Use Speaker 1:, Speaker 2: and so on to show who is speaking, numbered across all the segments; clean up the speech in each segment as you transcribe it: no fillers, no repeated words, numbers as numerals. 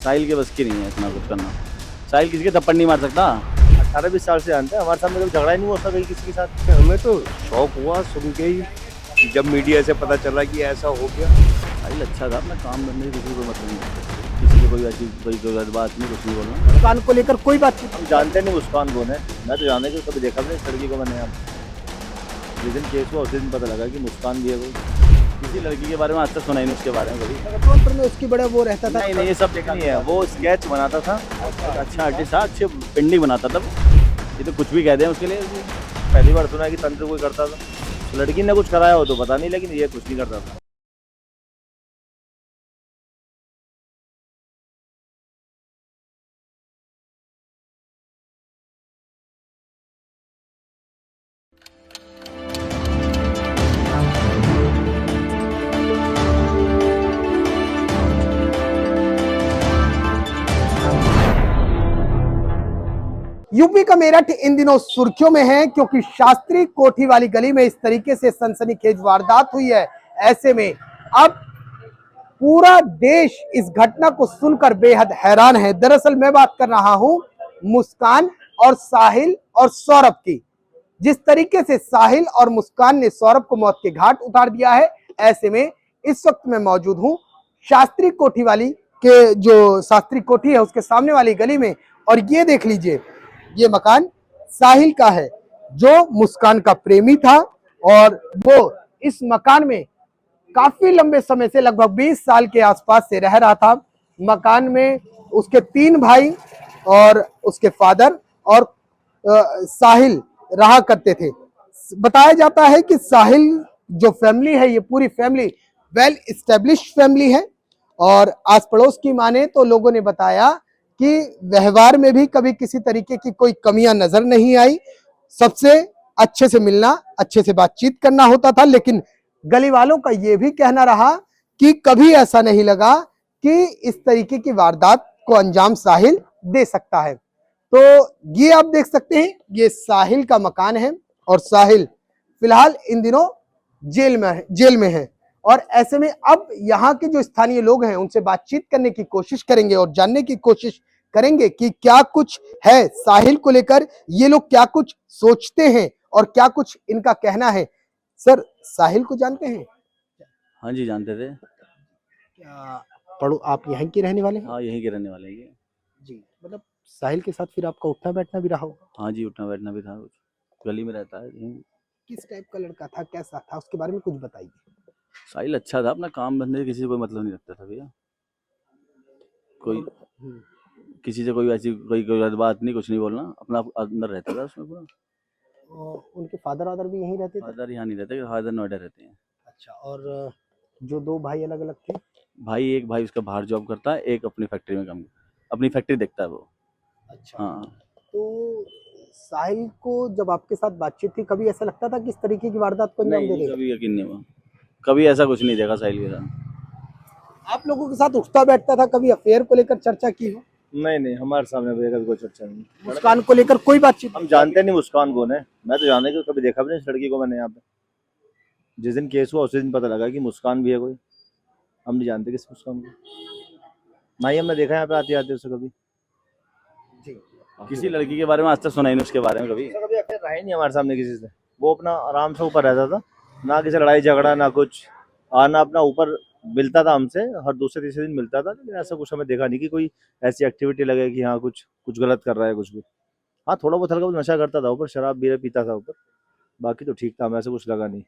Speaker 1: साहिल के बस की नहीं है इतना कुछ करना। साहिल किसी के थप्पड़ नहीं मार सकता।
Speaker 2: 18-20 साल से जानते हैं, हमारे सामने कभी झगड़ा ही नहीं हुआ उसका कहीं किसी के साथ।
Speaker 3: हमें तो शौक हुआ सुन के ही, जब मीडिया से पता चला कि ऐसा हो गया।
Speaker 1: साहिल अच्छा था, अपना काम धंधे किसी को मतलब नहीं करता, किसी को कोई ऐसी कोई गलत बात नहीं, कुछ नहीं बोलना।
Speaker 4: मुस्कान को लेकर कोई बात नहीं।
Speaker 2: हम जानते नहीं मुस्कान कौन है, मैं तो जानने को कभी देखा भी नहीं इस लड़की को मैंने। यहाँ जिस दिन केस हुआ उस दिन पता लगा कि मुस्कान भी है कोई। किसी लड़की के बारे में आज तक सुना ही नहीं उसके बारे में कभी।
Speaker 4: टोरंटो में उसकी बड़ा वो रहता था।
Speaker 2: नहीं नहीं, ये सब देखा नहीं है। वो स्केच बनाता था,
Speaker 1: अच्छा आर्टिस्ट था, अच्छे पेंटिंग बनाता था। ये तो कुछ भी कह दें उसके लिए।
Speaker 2: पहली बार सुना है कि तंत्र कोई करता था। तो लड़की ने कुछ कराया हो तो पता नहीं, लेकिन ये कुछ नहीं करता था।
Speaker 4: यूपी का मेरठ इन दिनों सुर्खियों में है क्योंकि शास्त्री कोठी वाली गली में इस तरीके से सनसनीखेज वारदात हुई है। ऐसे में अब पूरा देश इस घटना को सुनकर बेहद हैरान है। दरअसल मैं बात कर रहा हूं मुस्कान और साहिल और सौरभ की। जिस तरीके से साहिल और मुस्कान ने सौरभ को मौत के घाट उतार दिया है, ऐसे में इस वक्त मैं मौजूद हूं शास्त्री कोठी वाली के, जो शास्त्री कोठी है उसके सामने वाली गली में। और ये देख लीजिए, ये मकान साहिल का है जो मुस्कान का प्रेमी था और वो इस मकान में काफी लंबे समय से, लगभग 20 साल के आसपास से रह रहा था। मकान में उसके 3 भाई और उसके फादर और साहिल रहा करते थे। बताया जाता है कि साहिल जो फैमिली है, ये पूरी फैमिली वेल एस्टेब्लिश्ड फैमिली है और आस पड़ोस की माने तो लोगों ने बताया कि व्यवहार में भी कभी किसी तरीके की कोई कमियां नजर नहीं आई। सबसे अच्छे से मिलना, अच्छे से बातचीत करना होता था। लेकिन गली वालों का यह भी कहना रहा कि कभी ऐसा नहीं लगा कि इस तरीके की वारदात को अंजाम साहिल दे सकता है। तो ये आप देख सकते हैं, ये साहिल का मकान है और साहिल फिलहाल इन दिनों जेल में है। और ऐसे में अब यहाँ के जो स्थानीय लोग हैं उनसे बातचीत करने की कोशिश करेंगे और जानने की कोशिश करेंगे कि क्या कुछ है साहिल को लेकर, ये लोग क्या कुछ सोचते हैं और क्या कुछ इनका कहना है। सर, साहिल को जानते हैं?
Speaker 1: हाँ जी, जानते थे।
Speaker 4: क्या पढ़ो, आप यहीं के रहने वाले हैं?
Speaker 1: हाँ, यहीं के रहने वाले हैं ये।
Speaker 4: जी, मतलब साहिल के साथ फिर आपका उठना बैठना भी रहा होगा?
Speaker 1: हाँ जी, उठना बैठना भी था, गली में रहता है यहीं।
Speaker 4: किस टाइप का लड़का था, कैसा था, उसके बारे में कुछ बताइए।
Speaker 1: साहिल अच्छा था, अपना काम धंधे किसी से कोई मतलब नहीं रखता था भैया। कोई किसी से कोई ऐसी कोई गलत बात नहीं, कुछ नहीं बोलना, अपना अंदर रहता था उसमें पूरा।
Speaker 4: उनके फादर वादर भी यहीं रहते थे?
Speaker 1: फादर यहाँ नहीं रहते, फादर नोएडा रहते हैं।
Speaker 4: अच्छा, और जो 2 भाई अलग अलग थे?
Speaker 1: भाई, एक भाई उसका बाहर जॉब करता है, एक अपनी फैक्ट्री में काम, अपनी फैक्ट्री देखता है वो।
Speaker 4: अच्छा।
Speaker 1: हाँ।
Speaker 4: तो साहिल को जब आपके साथ बातचीत थी, कभी ऐसा लगता था कि इस तरीके की वारदात को अंजाम
Speaker 1: नहीं,
Speaker 4: दे देगा?
Speaker 1: कभी यकीन नहीं हुआ, कभी ऐसा कुछ नहीं देखा साहिल के साथ।
Speaker 4: आप लोगों के साथ उठता बैठता था, कभी अफेयर को लेकर चर्चा की हो?
Speaker 2: नहीं नहीं, हमारे सामने भैया कभी कोई चर्चा नहीं।
Speaker 4: मुस्कान को लेकर कोई बातचीत?
Speaker 2: हम जानते नहीं मुस्कान कौन है, मैं तो जानने को कभी देखा भी नहीं इस लड़की को मैंने। यहाँ पे जिस दिन केस हुआ उसी दिन पता लगा कि मुस्कान भी है कोई। हम नहीं जानते किस मुस्कान को, ना ही हमने देखा यहाँ पे आते आते उसे कभी।
Speaker 1: किसी लड़की के बारे में आज तक सुना ही नहीं उसके बारे में कभी।
Speaker 2: कभी अफेयर रहा ही नहीं हमारे सामने किसी से। वो अपना आराम से ऊपर रहता था, ना किसी लड़ाई झगड़ा ना कुछ। आना अपना ऊपर मिलता था हमसे, हर दूसरे तीसरे दिन मिलता था, लेकिन ऐसा कुछ हमें देखा नहीं कि कोई ऐसी एक्टिविटी लगे कि हाँ कुछ कुछ गलत कर रहा है कुछ भी। हाँ, थोड़ा बहुत हल्का बहुत नशा करता था ऊपर, शराब बीयर पीता था ऊपर, बाकी तो ठीक था। हमें ऐसा कुछ लगा नहीं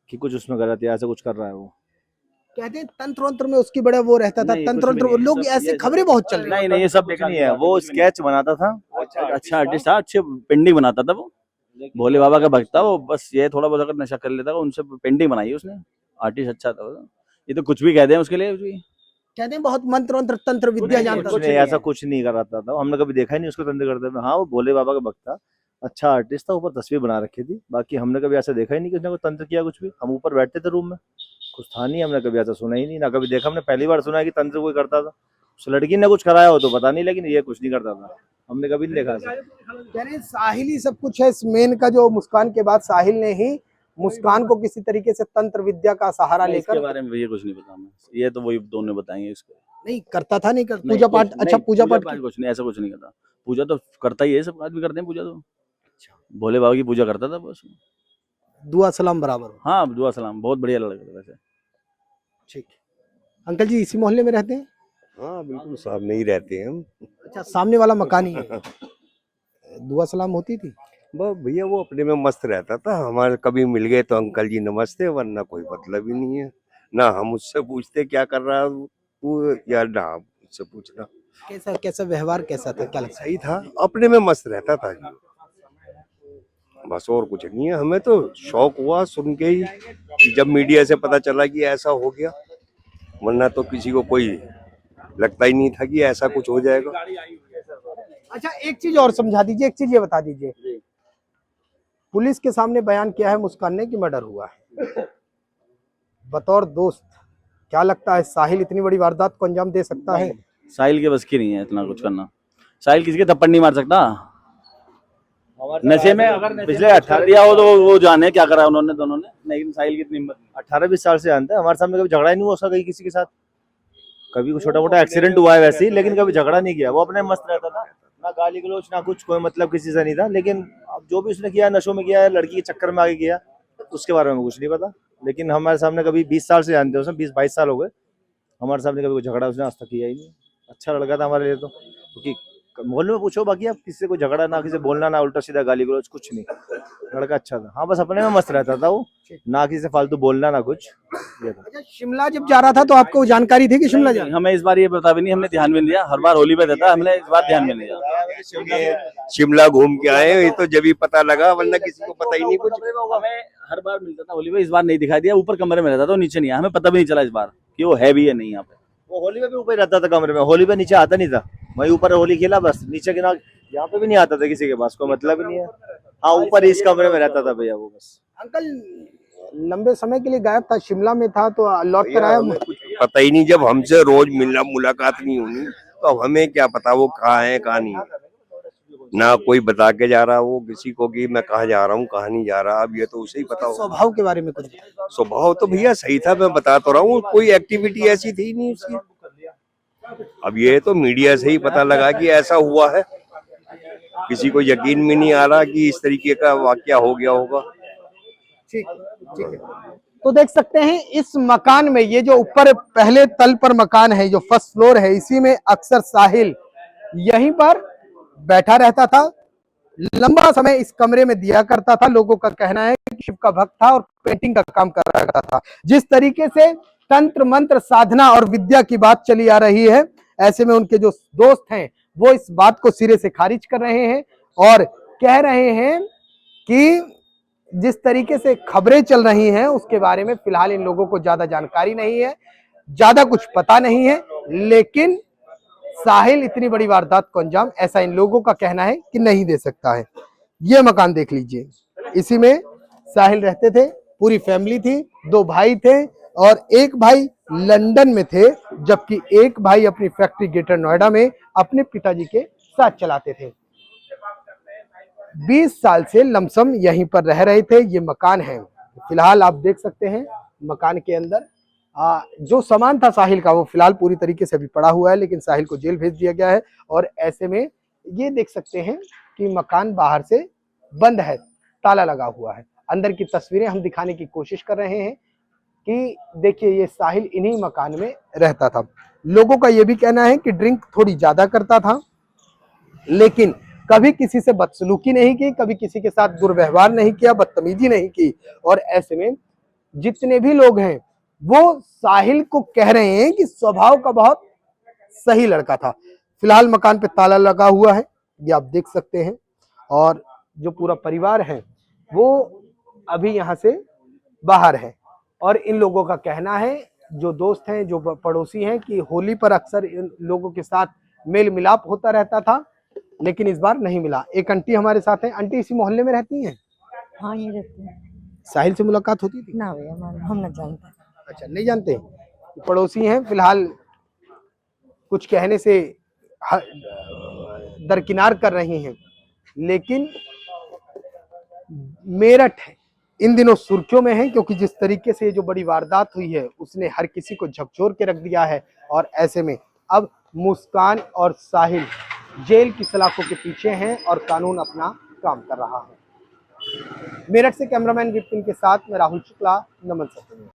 Speaker 2: कि कुछ उसमें गलत या ऐसा कुछ कर रहा है वो।
Speaker 4: कहते हैं तंत्र वंत्र में उसकी बड़ा वो रहता था,
Speaker 1: नहीं,
Speaker 4: तंत्र
Speaker 1: कुछ भी
Speaker 4: वंत्र,
Speaker 1: नहीं,
Speaker 4: लोग
Speaker 1: सब
Speaker 4: ऐसी
Speaker 1: ये
Speaker 4: खबरें बहुत चल रही
Speaker 1: नहीं नहीं, ये सब
Speaker 2: कुछ नहीं है। वो स्केच बनाता था,
Speaker 1: अच्छा आर्टिस्ट था, अच्छे पेंटिंग बनाता था वो, भोले बाबा का भक्त था वो। बस ये थोड़ा बहुत अगर नशा कर लेता, उनसे पेंटिंग बनाई है उसने। आर्टिस्ट अच्छा था वो। ये तो कुछ भी कह दें उसके लिए कुछ भी।
Speaker 4: कहते हैं बहुत मंत्र वंत्र तंत्र विद्या जानता
Speaker 2: कुछ
Speaker 4: था।
Speaker 2: नहीं, ऐसा कुछ नहीं कराता था। हमने कभी देखा ही नहीं उसको तंत्र करते हुए। हाँ, वो भोले बाबा का भक्त था, अच्छा आर्टिस्ट था, ऊपर तस्वीर बना रखी थी। बाकी हमने कभी ऐसा देखा ही नहीं कि उसने कोई तंत्र किया कुछ भी। हम ऊपर बैठते थे रूम में, कुछ था नहीं, हमने कभी ऐसा सुना ही नहीं, ना कभी देखा। हमने पहली बार सुना है कि तंत्र कोई करता था। उस लड़की ने कुछ कराया हो तो पता नहीं, लेकिन ये कुछ नहीं करता था, हमने कभी नहीं देखा ऐसा।
Speaker 4: कह रहे हैं साहिल ही सब कुछ है। इस मेन का जो मुस्कान के बाद साहिल ने ही मुस्कान को किसी तरीके से तंत्र विद्या का सहारा
Speaker 1: नहीं, इसके
Speaker 4: लेकर।
Speaker 1: बारे में भैया कुछ नहीं पता हमें, ये तो वही दोनों बताएंगे इसको।
Speaker 4: नहीं करता था, नहीं कर
Speaker 1: नहीं,
Speaker 4: पूजा पाठ,
Speaker 1: कुछ
Speaker 4: अच्छा
Speaker 1: नहीं,
Speaker 4: पूजा पाठ
Speaker 1: कुछ नहीं, ऐसा कुछ नहीं करता। पूजा तो करता ही है, सब आदमी करते हैं पूजा तो। भोले बाबा की पूजा करता था बस।
Speaker 4: दुआ सलाम बराबर हो।
Speaker 1: हाँ, दुआ सलाम, बहुत बढ़िया लड़का था वैसे।
Speaker 4: ठीक। अंकल जी इसी मोहल्ले में रहते हैं?
Speaker 3: हाँ बिल्कुल, सामने ही रहते हैं हम।
Speaker 4: अच्छा, सामने वाला मकान ही है। दुआ सलाम होती थी?
Speaker 3: बस भैया वो अपने में मस्त रहता था, हमारे कभी मिल गए तो अंकल जी नमस्ते, वरना कोई मतलब ही नहीं है। ना हम उससे पूछते क्या कर रहा है तू, या ना हम उससे पूछना।
Speaker 4: कैसा कैसा व्यवहार कैसा था, क्या लगता है?
Speaker 3: सही था, अपने में मस्त रहता था जी। बस और कुछ नहीं है। हमें तो शौक हुआ सुन के ही कि जब मीडिया से पता चला कि ऐसा हो गया, वरना तो किसी को कोई लगता ही नहीं था कि ऐसा कुछ हो जाएगा।
Speaker 4: अच्छा, एक चीज और समझा दीजिए, एक चीज ये बता दीजिए, पुलिस के सामने बयान किया है मुस्कान ने कि मर्डर हुआ है। बतौर दोस्त क्या लगता है साहिल इतनी बड़ी वारदात को अंजाम दे सकता है?
Speaker 1: साहिल के बस की नहीं है इतना कुछ करना। साहिल किसी के थप्पड़ नहीं मार सकता। नशे में अगर पिछले 18 दिया हो तो वो जाने क्या करा उन्होंने दोनों ने, लेकिन साहिल की इतनी हिम्मत नहीं।
Speaker 2: 18-20 साल से जानते हैं, हमारे सामने कभी झगड़ा ही नहीं हुआ उसका कहीं किसी के साथ। कभी कुछ छोटा मोटा एक्सीडेंट हुआ है वैसे ही, लेकिन कभी झगड़ा नहीं किया। वो अपने मस्त रहता था, ना गाली गलौज ना कुछ, कोई मतलब किसी से नहीं था। लेकिन अब जो भी उसने किया है नशों में किया है, लड़की के चक्कर में आगे किया, उसके बारे में कुछ नहीं पता। लेकिन हमारे सामने कभी 20 साल से जानते हैं उसे, 20-22 साल हो गए, हमारे सामने कभी कोई झगड़ा उसने आज तक किया ही नहीं। अच्छा लड़का था हमारे लिए तो, क्योंकि मोहल्ले में पूछो बाकी आप किसी से कोई झगड़ा ना, किसी से बोलना ना, उल्टा सीधा गाली गलौज कुछ नहीं। लड़का अच्छा था, हाँ बस अपने में मस्त रहता था वो, ना किसी से फालतू बोलना ना कुछ, ये था।
Speaker 4: अच्छा, शिमला जब जा रहा था तो आपको जानकारी थी कि शिमला जा रहा
Speaker 1: हमें इस बार ये बता भी नहीं, हमने ध्यान भी नहीं दिया। हर बार होली पे रहता, हमने इस बार ध्यान भी नहीं दिया।
Speaker 3: शिमला घूम के आए, ये तो जब ही पता लगा, वरना किसी को पता ही नहीं कुछ।
Speaker 1: हमें हर बार मिलता था होली पे, इस बार नहीं दिखाई दिया। ऊपर कमरे में रहता था, नीचे नहीं आया, हमें पता भी नहीं चला इस बार कि वो है भी या नहीं यहाँ पे।
Speaker 2: वो होली में भी ऊपर ही रहता था कमरे में, होली पे नीचे आता नहीं था। वहीं ऊपर होली खेला बस, नीचे के ना यहाँ पे भी नहीं आता था किसी के पास, कोई मतलब ही नहीं है। हाँ ऊपर इस कमरे में रहता था भैया वो बस।
Speaker 4: अंकल लंबे समय के लिए गायब था, शिमला में था तो लौट कर आया।
Speaker 3: हमें कुछ पता ही नहीं, जब हमसे रोज मिलना मुलाकात नहीं होनी तो अब हमें क्या पता वो कहाँ है कहाँ नहीं है। ना कोई बता के जा रहा वो किसी को कि मैं कहाँ जा रहा हूँ कहाँ नहीं जा रहा, अब ये तो उसे ही पता हो।
Speaker 4: स्वभाव के बारे में कुछ?
Speaker 3: स्वभाव तो भैया सही था, मैं बता तो रहा हूँ, कोई एक्टिविटी ऐसी थी नहीं उसकी। अब ये तो मीडिया से ही पता लगा कि ऐसा हुआ है, किसी को यकीन भी नहीं आ रहा कि इस तरीके का वाकया हो गया होगा।
Speaker 4: ठीक है। तो देख सकते हैं इस मकान में, ये जो ऊपर पहले तल पर मकान है, जो फर्स्ट फ्लोर है, इसी में अक्सर साहिल यहीं पर बैठा रहता था, लंबा समय इस कमरे में दिया करता था। लोगों का कहना है कि शिव का भक्त था और पेंटिंग का काम कर रहा था। जिस तरीके से तंत्र मंत्र साधना और विद्या की बात चली आ रही है, ऐसे में उनके जो दोस्त हैं वो इस बात को सिरे से खारिज कर रहे हैं और कह रहे हैं कि जिस तरीके से खबरें चल रही हैं उसके बारे में फिलहाल इन लोगों को ज्यादा जानकारी नहीं है, ज्यादा कुछ पता नहीं है। लेकिन साहिल इतनी बड़ी वारदात को अंजाम, ऐसा इन लोगों का कहना है कि नहीं दे सकता है। ये मकान देख लीजिए, इसी में साहिल रहते थे, पूरी फैमिली थी, 2 भाई थे और एक भाई लंदन में थे, जबकि एक भाई अपनी फैक्ट्री ग्रेटर नोएडा में अपने पिताजी के साथ चलाते थे। 20 साल से लमसम यहीं पर रह रहे थे। ये मकान है, फिलहाल आप देख सकते हैं मकान के अंदर जो सामान था साहिल का वो फिलहाल पूरी तरीके से अभी पड़ा हुआ है, लेकिन साहिल को जेल भेज दिया गया है। और ऐसे में ये देख सकते हैं कि मकान बाहर से बंद है, ताला लगा हुआ है। अंदर की तस्वीरें हम दिखाने की कोशिश कर रहे हैं कि देखिए ये साहिल इन्हीं मकान में रहता था। लोगों का ये भी कहना है कि ड्रिंक थोड़ी ज्यादा करता था, लेकिन कभी किसी से बदसलूकी नहीं की, कभी किसी के साथ दुर्व्यवहार नहीं किया, बदतमीजी नहीं की। और ऐसे में जितने भी लोग हैं वो साहिल को कह रहे हैं कि स्वभाव का बहुत सही लड़का था। फिलहाल मकान पे ताला लगा हुआ है, ये आप देख सकते हैं। और जो पूरा परिवार है वो अभी यहाँ से बाहर है। और इन लोगों का कहना है, जो दोस्त हैं, जो पड़ोसी हैं, कि होली पर अक्सर इन लोगों के साथ मेल मिलाप होता रहता था, लेकिन इस बार नहीं मिला। एक आंटी हमारे साथ है। आंटी इसी मोहल्ले में रहती हैं?
Speaker 5: हाँ ये रहते हैं।
Speaker 4: साहिल से मुलाकात होती थी?
Speaker 5: ना भैया हम ना जानते।
Speaker 4: अच्छा, नहीं जानते। पड़ोसी हैं, फिलहाल कुछ कहने से दरकिनार कर रही हैं। लेकिन मेरठ इन दिनों सुर्खियों में है, क्योंकि जिस तरीके से ये जो बड़ी वारदात हुई है उसने हर किसी को झकझोर के रख दिया है। और ऐसे में अब मुस्कान और साहिल जेल की सलाखों के पीछे हैं और कानून अपना काम कर रहा है। मेरठ से कैमरामैन विपिन के साथ मैं राहुल शुक्ला, नमन सत्य।